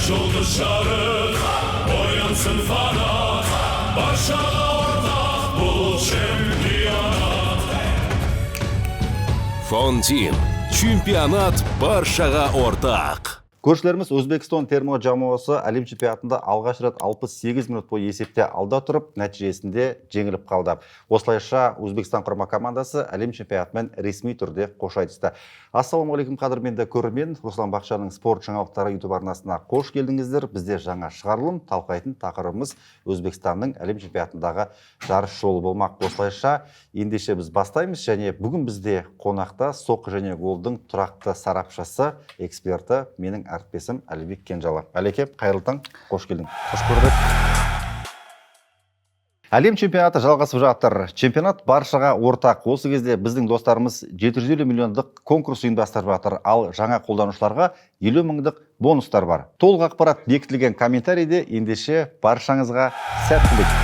Жұлдыз жарық, оянсын фанат, баршаға ортақ бұл чемпионат. Фонтин. Чемпионат баршаға ортақ. Көршілеріміз Өзбекстан термо жамауасы әлем чемпионатында алғаш рет 68 минут бойы есепте алда тұрып, нәтижесінде жеңіліп қалды. Осылайша Өзбекстан құрама командасы әлем чемпионатымен ресми түрде қош айтысты. Ассалаумағалейкум қадірменді көрермен, Руслан Бақшаның спорт жаңалықтары YouTube арнасына қош келдіңіздер. Бізде жаңа шығарылым, талқылайтын тақырыбымыз Өзбекстанның әлем чемпионатындағы жарыс жолы болмақ. Осылайша ендеше біз бастаймыз, және бүгін бізде қонақта соққы және голдың тұрақты сарапшысы, эксперті менің әріптесім Әлібек Кенжалы. Әлеке, қайырлы таң, қош келдің. Қош көрдік. Әлем чемпионаты жалғасып жатыр. Чемпионат баршаға ортақ. Осы кезде біздің достарымыз 750 миллиондық конкурс ұйымдастырып жатыр, ал жаңа қолданушыларға 50 мыңдық бонустар бар. Толық ақпарат бекітілген комментарийде, ендеше баршаңызға сәттілік.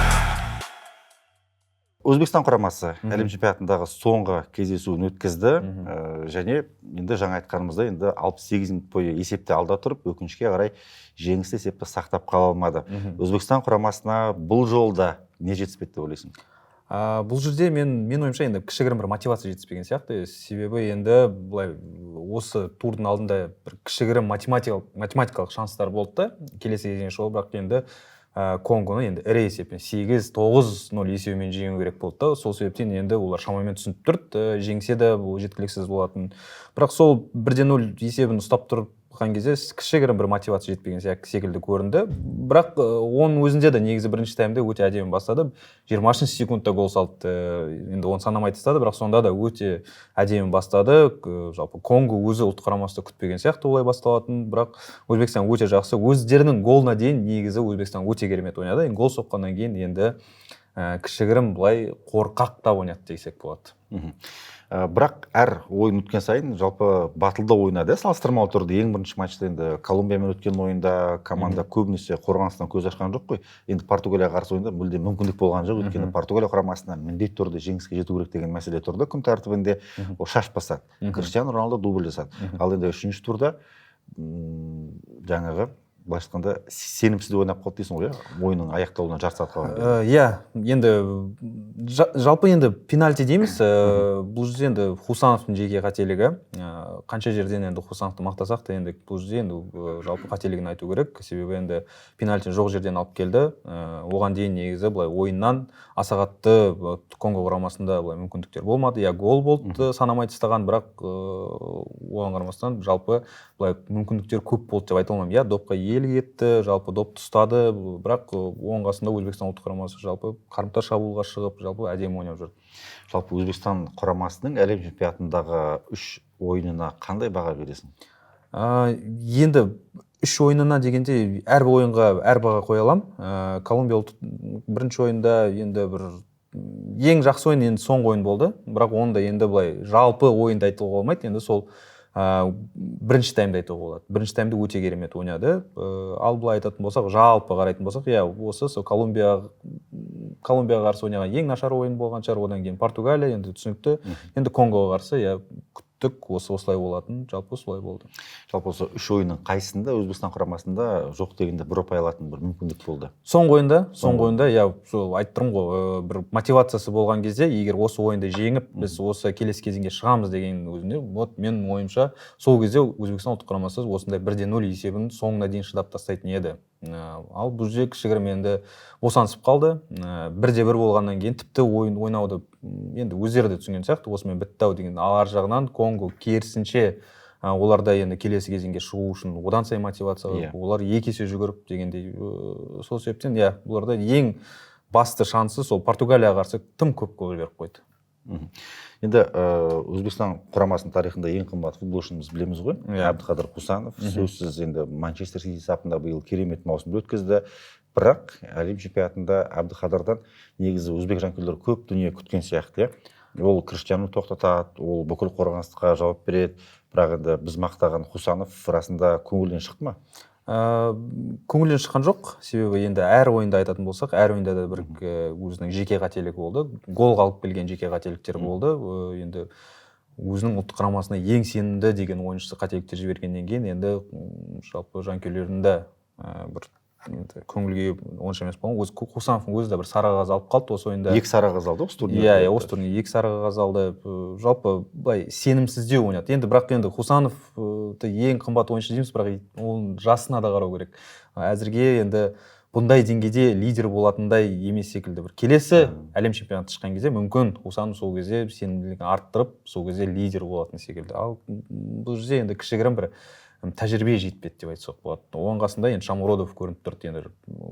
Өзбекстан құрамасы әлем чемпионатындағы соңғы кездесуін өткізді, және енді жаңа айтқанымызда енді 68 минут бойы есепте алда тұрып, өкінішке қарай жеңісті есепті сақтап қала алмады. Өзбекстан құрамасына бұл жолда не жетіспеді деп ойлайсың? Бұл жерде мен ойымша енді кішігірім бір мотивация жетіспеген сияқты. Себебі енді былай осы турдың алдында бір кішігірім математикалық шанстар болды да, келесі кезеңге шығу, бірақ енді Конгоны енді ірі есеппен 8-9-0 есебімен жеңу керек болды да. Сол себептен енді олар шамамен түсініп тұрды, жеңсе де бұл жеткіліксіз болатын. Бірақ сол 1-0 есебін ұстап тұрып кезде кішігірім бір мотивация жетпеген секілді көрінді. Бірақ оның өзінде де негізі бірінші таймда өте әдемі бастады. 20-шы секундта гол салды. Енді оны санамай тастады, бірақ сонда да өте әдемі бастады. Жалпы Конго өзі ұлттық құрамасында күтпеген сияқты олай басталатын, бірақ Өзбекстан өте жақсы. Өздерінің голына дейін негізі Өзбекстан өте керемет ойнады. Гол соққаннан кейін енді кішігірім былай қорқақтап ойнады десек болады. Бірақ әр ойын өткен сайын жалпы батылда ойнады, салыстырмалы түрде. Ең бірінші матчта енді Колумбиямен өткен ойында команда көбінесе қорғаныстан көз ашқан жоқ қой. Енді Португалияға қарсы ойында мүлде мүмкіндік болған жоқ. Өйткені Португалия құрамасына міндетті түрде жеңіске жету керек деген мәселе тұрды. Күн тәртібінде ол шашпасады. Криштиану Роналдо дубль жасады. Ал енді үшінші турда жаңағы былайша айтқанда сенімсіз ойнап қалды дейсің ғой, ойынның аяқталуына жарты сағат қалған. Енді жалпы енді пенальти дейміз. Бұл жерде енді Хусановтың жеке қателігі. Қанша жерден енді Хусановты мақтасақ та, енді бұл жерде енді жалпы қателігін айту керек. Себебі енді пенальтini жоқ жерден алып келді. Оған дейін негізі былай ойыннан аса қатты Конго құрамасында былай мүмкіндіктер болмады. Гол болды санамай тастаған, бірақ оған қарамастан жалпы былай мүмкіндіктер көп болды деп айта алмаймын. Допқа ел кетті, жалпы допты ұстады, бірақ оң қасында Өзбекстан ұлттық құрамасы жалпы қарымта шабуылға шығып, жалпы әдемі ойнап жүр. Жалпы Өзбекстан құрамасының әлем чемпионатындағы 3 ойынына қандай баға бересің? Енді 3 ойынына дегенде әрбір ойынға әр баға қоя аламын. Колумбия бірінші ойында енді бір ең жақсы ойын енді соңғы ойын болды, бірақ оны да енді былай жалпы ойында айтуға болмайды. Енді сол бірінші таймда айтуға болады. Бірінші таймда өте керемет ойнады. Ал былай айтатын болсақ, жалпы қарайтын болсақ, осы Колумбияға қарсы ойнаған ең нашар ойын болған шығар. Одан кейін Португалия енді түсінікті. Енді Конгоға қарсы осылай болатын, жалпы солай болды. Жалпы осы 3 ойынның қайсында Өзбекстан құрамасында жоқ дегенде бір ұпай алатын бір мүмкіндік болды? Соңғы ойында, айттым ғой, бір мотивациясы болған кезде, егер осы ойында жеңіп, біз осы келесі кезеңге шығамыз деген өзінде, менің ойымша, сол кезде Өзбекстан ұлттық құрамасы осындай 1-0 есебін соңына дейін шыдап тастайтын еді. Ал бұл жерде кішігірім енді босансып қалды. 1-1 болғаннан кейін тіпті ойнауды енді өздері де түсінген сияқты, осымен бітті ау деген. Ал ар жағынан Конго керісінше оларда енді келесі кезеңге шығу үшін одан сайын мотивация, олар екі есе жүгіріп дегендей. Сол себептен бұларда ең басты шансы сол Португалияға қарсы тым көп гол беріп қойды. Енді Өзбекстан құрамасының тарихында ең қымбат футболшыны біз білеміз ғой, Әбдіқадыр Хусанов. Сөзсіз енді Манчестер Сити сапында биыл керемет маусымды өткізді. Бірақ әлем чемпионатында Әбдіқадырдан негізі өзбек жанкүйерлері көп дүние күткен сияқты. Ол Криштиану тоқтатады, ол бүкіл қорғаныстыққа жауап береді. Бірақ енді біз мақтаған Хусанов расында көңілден шықты ма? Көңілден шыққан жоқ, себебі енді әр ойында айтатын болсақ, әр ойында да бір өзінің жеке қателігі болды. Гол қалып келген жеке қателіктер болды. Енді өзінің ұлттық құрамасына ең сенімді деген ойыншысы қателіктер жібергеннен кейін енді жалпы жанкүйерлердің де бір енді көңілге онша емес болған. Өзі Хусановтың өзі де бір сары қағаз алып қалды осы ойында. 2 сары қағаз алды осы турнирде. Иә, осы турнирде 2 сары қағаз алды. Жалпы былай сенімсіздеу ойнады. Енді бірақ енді Хусановты ең қымбат ойыншы дейміз, бірақ оның жасына да қарау керек. Әзірге енді бұндай деңгейде лидер болатындай емес секілді. Бір келесі әлем чемпионаты шыққан кезде мүмкін Хусанов сол кезде сенімділігін арттырып, сол кезде лидер болатын секілді. Ал бұл жерде енді кішігірім бір тәжірибе жетпеді деп айтсақ болады. Оған қасында енді Шамуродов көрініп тұрды. Енді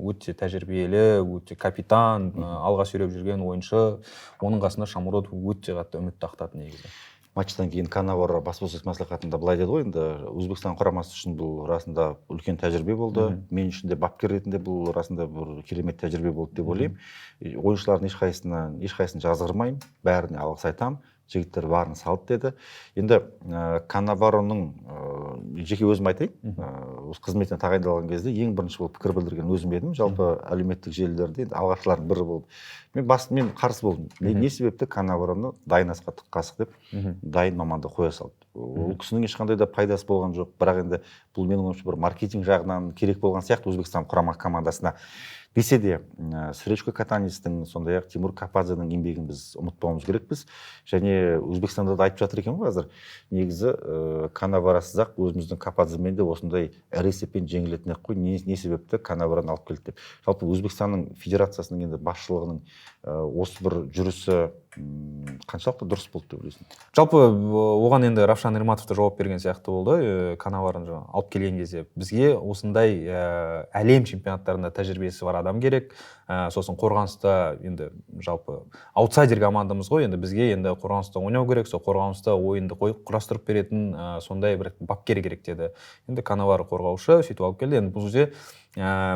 өте тәжірибелі, өте капитан, алға сүйреп жүрген ойыншы. Оның қасында Шамуродов өте қатты үмітті ақтады негізі. Матчтан кейін Канавара баспасөз мәслихатында былай деді ғой, енді Өзбекстан құрамасы үшін бұл расында үлкен тәжірибе болды. Мен үшін де бапкер ретінде бұл расында бір керемет тәжірибе болды деп ойлаймын. Ойыншылардың ешқайсысын жазғырмаймын, бәріне алғыс айтамын. Жігіттер барын салды деді. Енді Канавароның жеке өзім айтайын, осы қызметіне тағайындалған кезде ең бірінші болып пікір білдірген өзім едім. Жалпы әлеуметтік желілерде алғашқылардың бірі болып. Мен қарсы болдым. Не себепті Канавароны дайын асқа тық қасық деп дайын маманды қоя салды. Ол кісінің ешқандай да пайдасы болған жоқ. Бірақ енді бұл менің ойымша бір маркетинг жағынан керек болған сияқты Өзбекстан құрама командасына. Десе де Сречко Катанистің, сондай-ақ Тимур Кападзенің еңбегін біз ұмытпауымыз керекпіз. Және Өзбекстанда да айтып жатыр екен ғой қазір. Негізі Канаварасыз-ақ өзіміздің Кападземен де осындай ірі есеппен жеңілетін ақ қой. Не себепті Канавараны алып келді деп. Жалпы Өзбекстанның федерациясының енді басшылығының осы бір жүрісі қаншалықты дұрыс болды деп ойлайсың? Жалпы оған енді Равшан Ирматов та жауап берген сияқты болды. Канаварын алып келген кезде бізге осындай әлем чемпионаттарында тәжірибесі бар адам керек. Сосын қорғаныста енді жалпы аутсайдер командамыз ғой, енді бізге енді қорғаныста ойнау керек, сол қорғаныста ойынды құрастырып беретін сондай бір бапкер керек деді. Енді Канавар қорғаушы сөйтіп алып келді. Енді бұл жерде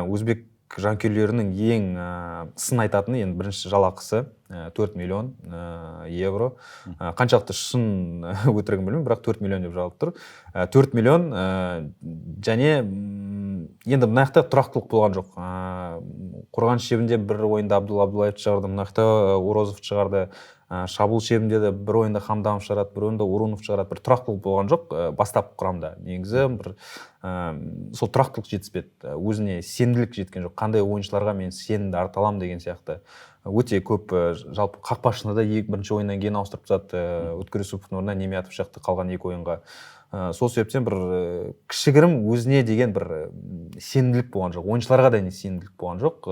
өзбек жанкүйерлерінің ең сын айтатыны енді бірінші жалақысы 4 миллион евро. Қаншалықты шын өтірігін білмеймін, бірақ 4 миллион деп жазылып тұр. 4 миллион және енді мына жақта тұрақтылық болған жоқ. Қорғаныс шебінде бір ойында Абдулаевты шығарды, мына жақта Орозовты шығарды. Шабуыл шебінде де бір ойында Хамдамов шығарады, бір ойында Урунов шығарады. Бір тұрақтылық болған жоқ бастапқы құрамда. Негізі бір сол тұрақтылық жетіспеді. Өзіне сенімділік жеткен жоқ. Қандай ойыншыларға мен сенімді арта аламын деген сияқты. Өте көп жалпы қақпашыны да бірінші ойыннан кейін ауыстырып тастады. Өткір Юсуповтың орнына Немятов шықты қалған 2 ойынға. Сол себептен бір кішігірім өзіне деген бір сенімділік болған жоқ. Ойыншыларға да сенімділік болған жоқ.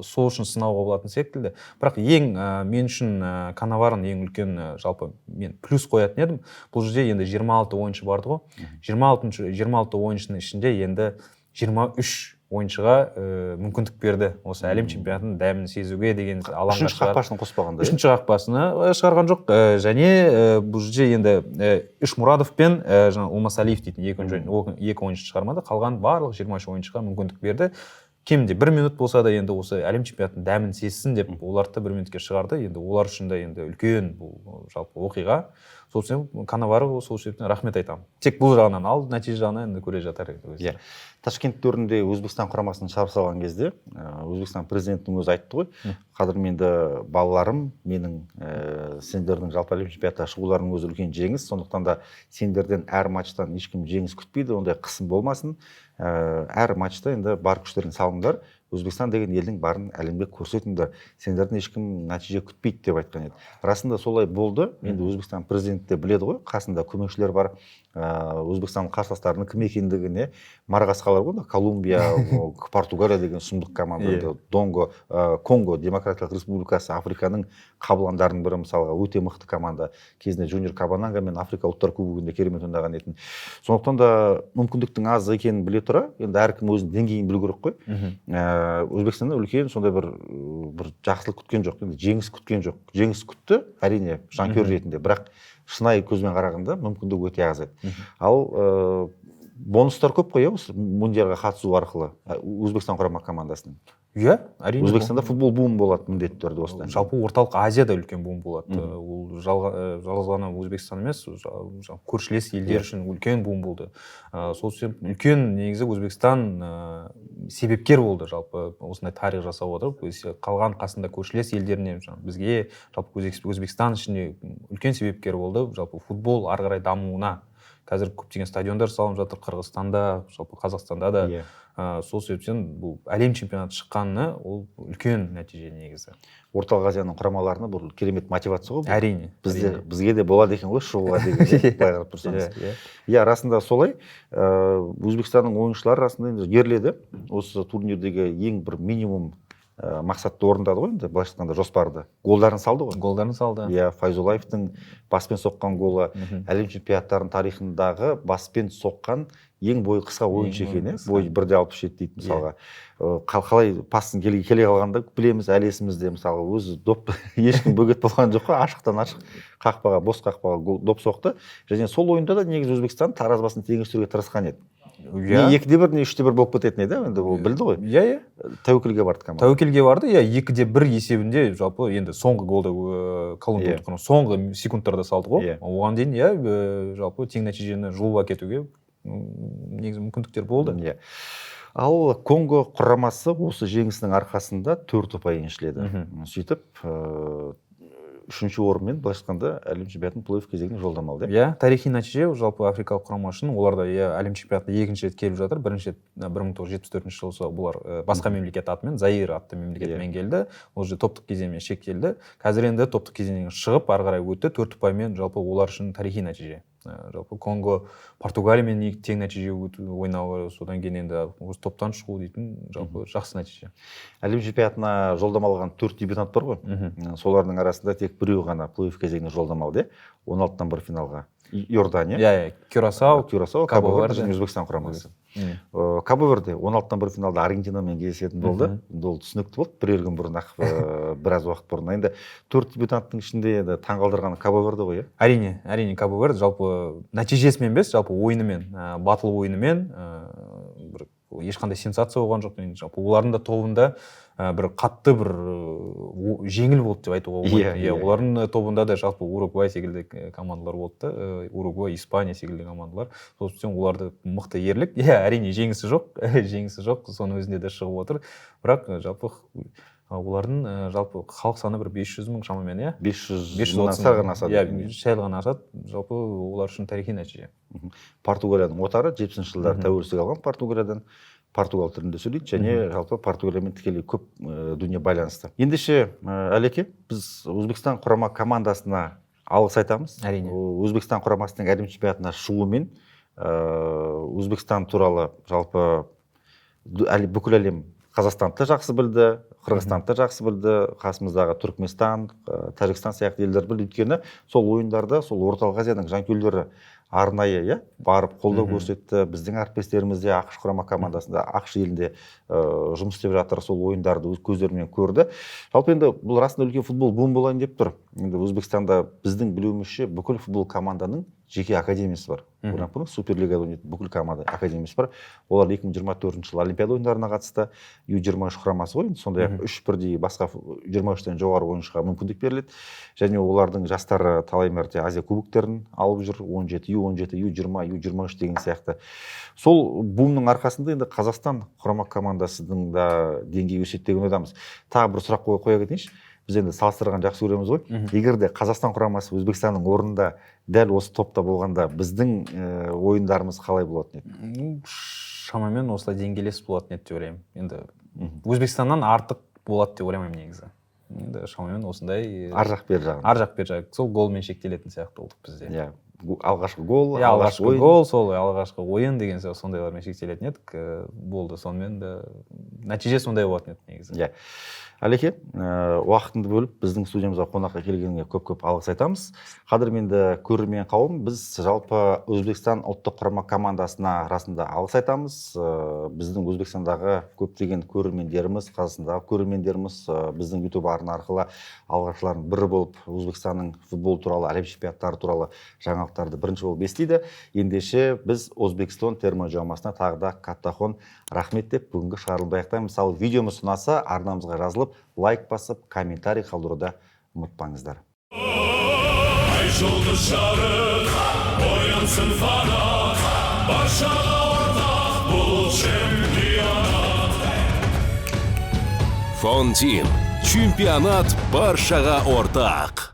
Сол үшін сынауға болатын секілді. Бірақ мен үшін Канаварын ең үлкен жалпы мен плюс қоятын едім. Бұл жерде енді 26 ойыншы барды ғой. 26 ойыншының ішінде енді 23 ойыншыға мүмкіндік берді. Осы әлем чемпионатының дәмін сезуге деген алаңға үшінші қақпашыны қоспағанда. Үшінші қақпасыны шығарған жоқ. Және бұл жерде енді Ишмурадов пен Алмасалиев дейтін екі ойыншы шығармады. Қалған барлық 23 ойыншыға мүмкіндік берді. Кемінде 1 минут болса да енді осы әлем чемпионатының дәмін сезсін деп оларды 1 минутке шығарды. Енді олар үшін де енді үлкен бұл жалпы оқиға. Сол себептен Канавары сол себептен рахмет айтамын. Тек бұл жағынан ал нәтиже жағынан енді көре жатар. Иә. Ташкент төрінде Өзбекстан құрамасын шығарып салған кезде Өзбекстан президентінің өзі айтты ғой, қадірменді балаларым, менің сендердің жалпы әлем чемпионатына шығуларының өзі үлкен жеңіс, сондықтан да сендерден әр матчтан ешкім жеңіс күтпейді, ондай қысым болмасын. Әр матчта енді бар күштерін салыңдар. Өзбекстан деген елдің барын әлемге көрсетіңдер. Сендерден ешкім нәтиже күтпейді деп айтқан еді. Расында солай болды. Енді Өзбекстан президенті де біледі ғой, қасында көмекшілер бар. Өзбекстан қарсыластарының кім екендігіне марғасқалар ғой, Колумбия, Португалия деген сұмдық команда, Конго Демократиялық Республикасы, Африканың қабыландарының бірі мысалға өте мықты команда. Кезінде Жуниор Кабананга мен Африка ұлттар кубогында керемет ойнаған етін. Сондықтан да мүмкіндіктің аз екенін біле тұра, енді әркім өзінің деңгейін білу керек қой. Өзбекстанда үлкен сондай бір жақсылық күткен жоқ, жеңіс күткен жоқ. Жеңіс күтті, әрине, жанкүйер ретінде, бірақ шынайы көзбен қарағанда мүмкіндік өте аз еді. Ал бонустар көп қой, осы мундиалға қатысу арқылы Өзбекстан құрама командасының. Иә, әрине. Өзбекстанда футбол бум болады міндетті түрде осыдан. Жалпы орталық Азияда үлкен бум болады. Ол жалғыз ғана Өзбекстан емес, көршілес елдер үшін үлкен бум болды. Сол себептен үлкен негізі Өзбекстан себепкер болды жалпы осындай тарих жасап отырып, қалған қасында көршілес елдеріне бізге жалпы Өзбекстан ішінде үлкен себепкер болды жалпы футбол ары қарай дамуына. қазір көптеген стадиондар салынып жатыр Қырғызстанда, жалпы Қазақстанда да. Иә. Сол себептен бұл әлем чемпионаты шыққаны ол үлкен нәтиже негізі. Орталық Азияның құрамаларына бұл керемет мотивация ғой. Әрине. Бізге де болады екен ғой шығуға деген, былай қарап тұрсаңыз. Иә, расында солай. Өзбекстанның ойыншылары расында енді ерледі. Осы турнирдегі ең бір минимум мақсатты орындады ғой, енді былайша айтқанда жоспарды. Голдарын салды ғой. Голдарын салды. Иә, Файзуллаевтың баспен соққан голы әлем чемпионаттарының тарихындағы баспен соққан ең бойы қысқа ойыншы екен, бойы 1.67 дейді мысалға. Қалай пастың келе қалғанда білеміз, әлі есімізде мысалы өзі доп ешкім бөгет болған жоқ қой, ашықтан ашық қақпаға, бос қақпаға доп соқты. Және сол ойында да негізі Өзбекстан таразбасын теңестіруге тырысқан еді. Не 2-1, не 3-1 болып кететін еді, енді ол білді ғой. Иә. Тәуекелге барды команда. Тәуекелге барды, иә, 2-1 есебінде жалпы енді соңғы голды Колумбия ұтқан соңғы секундтарда салды ғой. Оған дейін иә, жалпы тең нәтижені жұлып әкетуге негізі мүмкіндіктер болды. Иә. Ал Конго құрамасы осы жеңісінің арқасында 4 ұпай еншіледі. Сөйтіп, 3-ші орынмен былайша айтқанда әлем чемпионатының плей-офф кезеңіне жолдама алды. Иә, тарихи нәтиже жалпы африкалық құрама үшін. Олар да әлем чемпионатына екінші рет келіп жатыр. Бірінші рет 1974 жылы бұлар басқа мемлекет атымен, Заир атты мемлекетмен келді. Ол же топтық кезеңмен шектелді. Қазір енді топтық кезеңнен шығып, ары қарай өтті. 4 ұпаймен жалпы олар үшін тарихи нәтиже. Жалпы Конго Португалиямен тең нәтиже ойнауы, содан кейін енді осы топтан шығу дейтін жалпы жақсы нәтиже. Әлем чемпионатына жолдама алған 4 дебютант бар ғой. Солардың арасында тек біреу ғана плей-офф кезеңіне жолдама алды. 16-тан бір финалға. Иордания. Иә, Кюрасау, Кабо Верде және Өзбекстан құрамасы. Кабо Верде 16-тан бір финалда Аргентинамен кездесетін болды. Ол түсінікті болды. Бірер күн бұрын біраз уақыт бұрын. Енді 4 дебютанттың ішінде таңғалдырған Кабо Верде ғой. Әрине Кабо Верде жалпы нәтижесімен емес, жалпы ойынымен, батыл ойынымен ешқандай сенсация болған жоқ. Жалпы олардың да тобында бір қатты бір жеңіл болды деп айтуға болмайды. Иә, олардың тобында да жалпы Уругвай секілді командалар болды. Уругвай, Испания секілді командалар. Сосын оларды мықты ерлік. Иә, әрине жеңісі жоқ. Соның өзінде де шығып отыр. Бірақ жалпы олардың жалпы халық саны бір 500 мың шамамен, иә? 500 мыңнан сәл ғана асады. Иә, сәл ғана асады. Жалпы олар үшін тарихи нәтиже. Португалияның отары 70-ші жылдары тәуелсіздік алған Португалиядан. Португал тілінде сөйлейді және жалпы Португалиямен тікелей көп дүние байланысты. Ендеше, Әлеке, біз Өзбекстан құрама командасына алғыс айтамыз. Әрине. Өзбекстан құрамасының әлем чемпионатына шығуымен Өзбекстан туралы жалпы бүкіл әлем Қазақстанды жақсы білді, Қырғызстанды жақсы білді, қасымыздағы Түркменстан, Тәжікстан сияқты елдер білді. Өйткені сол ойындарда, сол Орталық Азияның жанкүйерлері арнайы барып қолдау көрсетті. Біздің әріптестеріміз де ақш құрама командасында, ақш елінде жұмыс істеп жатыр, сол ойындарды өз көздерімен көрді. Жалпы енді бұл расында үлкен футбол бум болайын деп тұр. Енді Өзбекстанда біздің білуімізше бүкіл футбол команданың жеке академиясы бар. Суперлигада ойнайтын бүкіл команда академиясы бар. Олар 2024 жылы Олимпиада ойындарына қатысты. U23 құрамасы ғой. Сондай-ақ 3 бірдей басқа 23-тен жоғары ойыншыға мүмкіндік беріледі. Және олардың жастары талай мәрте Азия кубоктерін алып жүр. 17, U17, U20, U23 деген сияқты. Сол бумның арқасында енді Қазақстан құрама командасының да деңгейі өседі деген ойдамыз. Тағы бір сұрақ қоя кетейінші. Біз енді салыстырған жақсы көреміз ғой. Егер де Қазақстан құрамасы Өзбекстанның орнында дәл осы топта болғанда біздің ойындарымыз қалай болатын еді? Шамамен осылай деңгейлес болатын еді деп ойлаймын. Енді Өзбекстаннан артық болады деп ойламаймын негізі. Енді шамамен осындай ар жақ бер жағы. Сол голмен шектелетін сияқты болдық бізде. Иә. Алғашқы гол, алғашқы ойын деген сондайлармен шектелетін едік. Болды, сонымен де нәтиже сондай болатын еді негізі. Иә. Әлеке, уақытыңды бөліп біздің студиямызға қонаққа келгеніңе көп алғыс айтамыз. Қадірменді көрермен қауым, біз жалпы Өзбекстан ұлттық құрама командасына расында алғыс айтамыз. Біздің Өзбекстандағы көптеген көрермендеріміз, Қазақстандағы көрермендеріміз біздің YouTube арна арқылы алғашқылардың бірі болып Өзбекстанның футбол туралы, әлем чемпионаттары туралы жаңалықтарды бірінші болып естиді. Ендеше біз Өзбекстан терма жамасына тағы да каттахон рахмет деп бүгінгі шығарылымды аяқтаймыз. Мысалы, видеомыз ұнаса, арнамызға жазылып, лайк басып, комментарий қалдыруды ұмытпаңыздар. Ай жұлдыз жарық, оянсын фанат, баршаға ортақ бұл чемпионат. Фонтин. Чемпионат баршаға ортақ.